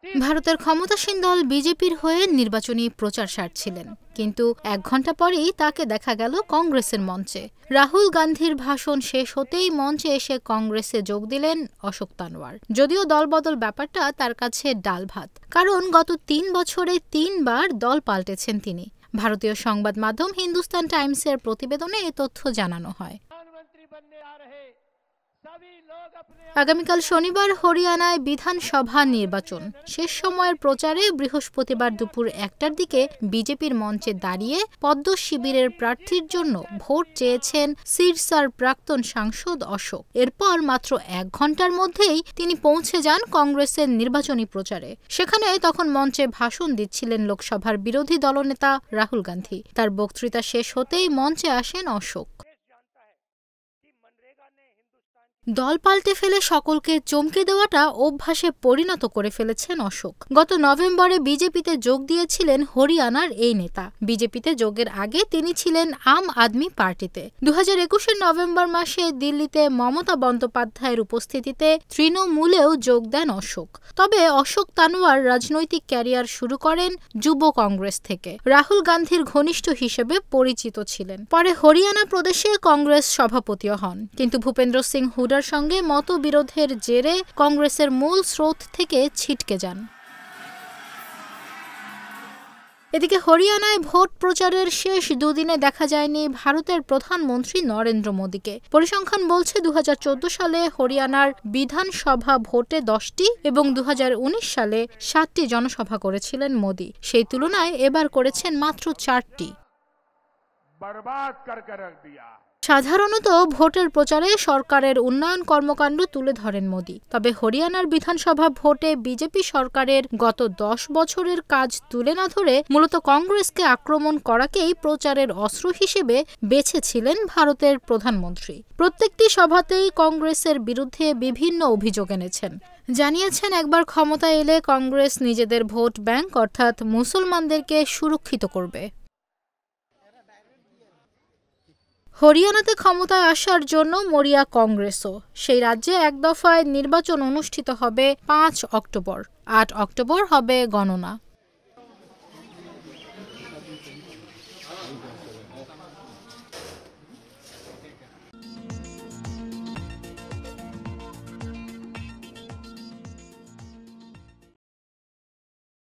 ভারতের ক্ষমতাসীন দল বিজেপির হয়ে নির্বাচনী প্রচার সারছিলেন, কিন্তু 1 ঘণ্টা পরেই তাকে দেখা গেল কংগ্রেসের মঞ্চে। রাহুল গান্ধীর ভাষণ শেষ হতেই মঞ্চে এসে কংগ্রেসে যোগ দিলেন অশোক তানওয়ার। যদিও দলবদল ব্যাপারটা তার কাছে ডাল ভাত, কারণ গত 3 বছরে 3 বার দল পাল্টেছেন তিনি। ভারতীয় সংবাদ মাধ্যম হিন্দুস্তান টাইমসের প্রতিবেদনে এ তথ্য জানানো হয়। আগামীকাল শনিবার হরিয়ানায় বিধানসভা নির্বাচন। শেষ সময়ের প্রচারে বৃহস্পতিবার দুপুর 1টার দিকে বিজেপির মঞ্চে দাঁড়িয়ে পদ্ম শিবিরের প্রার্থীর জন্য ভোট চেয়েছেন সিরসার প্রাক্তন সাংসদ অশোক। এরপর মাত্র 1 ঘণ্টার মধ্যেই তিনি পৌঁছে যান কংগ্রেসের নির্বাচনী প্রচারে। সেখানে তখন মঞ্চে ভাষণ দিচ্ছিলেন লোকসভার বিরোধী দলনেতা রাহুল গান্ধী। তার বক্তৃতা শেষ হতেই মঞ্চে আসেন অশোক। দল পাল্টে ফেলে সকলকে চমকে দেওয়াটা অভ্যাসে পরিণত করে ফেলেছেন অশোক। গত নভেম্বরে বিজেপিতে যোগ দিয়েছিলেন হরিয়ানার এই নেতা। বিজেপিতে যোগের আগে তিনি ছিলেন আম আদমি পার্টিতে। 2021-এর নভেম্বর মাসে দিল্লিতে মমতা বন্দ্যোপাধ্যায়ের উপস্থিতিতে তৃণমূলেও যোগ দেন অশোক। তবে অশোক তানওয়ার রাজনৈতিক ক্যারিয়ার শুরু করেন যুব কংগ্রেস থেকে। রাহুল গান্ধীর ঘনিষ্ঠ হিসেবে পরিচিত ছিলেন। পরে হরিয়ানা প্রদেশে কংগ্রেস সভাপতিও হন, কিন্তু ভূপেন্দ্র সিং হুডার সঙ্গে মতবিরোধের জেরে কংগ্রেসের মূল স্রোত থেকে ছিটকে যান। এদিকে হরিয়ানায় ভোট প্রচারের শেষ 2 দিনে দেখা যায়নি ভারতের প্রধানমন্ত্রী নরেন্দ্র মোদীকে। পরিসংখ্যান বলছে 2014 সালে হরিয়ানার বিধানসভা ভোটে 10টি এবং 2019 সালে 7টি জনসভা করেছিলেন মোদী। সেই তুলনায় এবার করেছেন মাত্র 4টি। সাধারণত ভোটের প্রচারে সরকারের উন্নয়ন কর্মকাণ্ড তুলে ধরেন মোদী। তবে হরিয়ানার বিধানসভা ভোটে বিজেপি সরকারের গত 10 বছরের কাজ তুলে না ধরে মূলত কংগ্রেসকে আক্রমণ করাকেই প্রচারের অস্ত্র হিসেবে বেছেছিলেন ভারতের প্রধানমন্ত্রী। প্রত্যেকটি সভাতেই কংগ্রেসের বিরুদ্ধে বিভিন্ন অভিযোগ এনেছেন। জানিয়েছেন একবার ক্ষমতায় এলে কংগ্রেস নিজেদের ভোট ব্যাংক অর্থাৎ মুসলমানদেরকে সুরক্ষিত করবে। হরিয়ানাতে ক্ষমতায় আসার জন্য মরিয়া কংগ্রেসও। সেই রাজ্যে এক দফায় নির্বাচন অনুষ্ঠিত হবে 5 অক্টোবর। 8 অক্টোবর হবে গণনা।